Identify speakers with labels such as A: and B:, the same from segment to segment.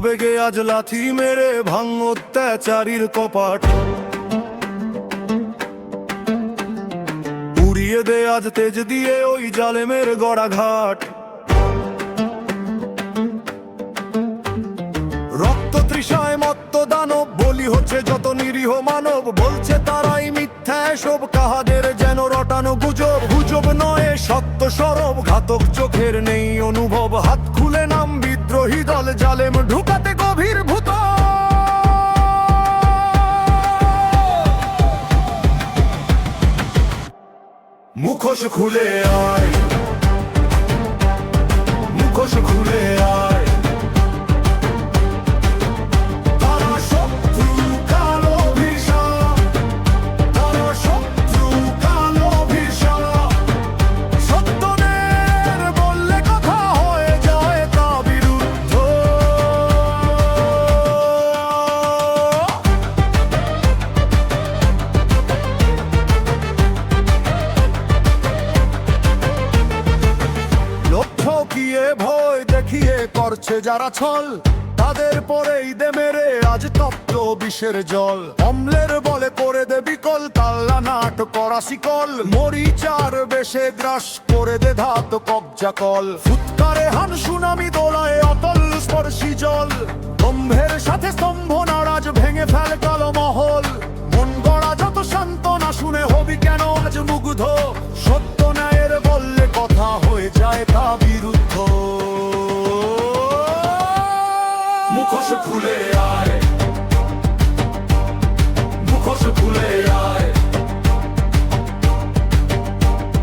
A: বেগে আজ লাথি মেরে ভাঙ অত্যাচারীর কপাট। উড়িয়ে দে আজ তেজ দিয়ে ওই জালেমের গড়াঘাট। রক্ত তৃষায় মত্ত দানব, বলি হচ্ছে যত নিরীহ মানব। বলছে তারাই মিথ্যা এসব, কাহাদের যেন রটানো গুজব। গুজব নয় সত্য সরব, ঘাতক চোখের নেই অনুভব। হাত খুলে নাম বিদ্রোহী দল, জালেম ঢুকাতে গভীর ভূত। মুখোশ খুলে আয়, মুখোশ খুলে আয়। তারা শত্রু কালো ভিসা, তারা শত্রু কালো ভিসা। সত্যনের বললে কথা হয়ে যায় তা বিরুদ্ধ। ঠকিয়ে ভয় দেখিয়ে করছে যারা ছল, তাদের পরেই দে মেরে আজ তপ্ত বিষের জল। অম্লের বলে করে দে বিকল, তাল্লা নাট করা শিকল। মরিচার বেশে গ্রাস করে দে ধাত কবজা কল। ফুৎকারে হান সুনামি দোলায় অতল স্পর্শী জল। দম্ভের সাথে স্তম্ভ নারাজ ভেঙে ফেল কালো মহল। মন গড়া যত সান্ত্বনা শুনে হবি কেন আজ মুগ্ধ। সত্য ন্যায়ের বললে কথা হয়ে যায় তা বিরুদ্ধ। মুখোশ খুলে আয়, মুখোশ খুলে আয়।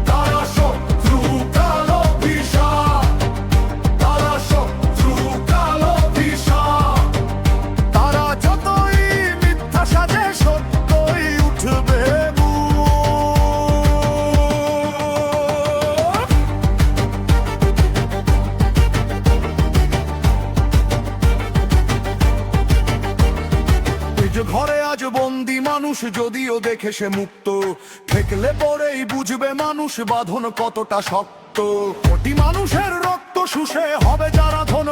A: তারা শত্রু কালো ভিসা, তারা শত্রু কালো ভিসা। তারা যতই মিথ্যা সাজে সত্যই উঠবে মুখ। ঘরে আজ বন্দি মানুষ, যদিও দেখে সে মুক্ত। ঠেকলে পরেই বুঝবে মানুষ বাঁধন কতটা শক্ত। কোটি মানুষের রক্ত শুষে হবে যারা ধন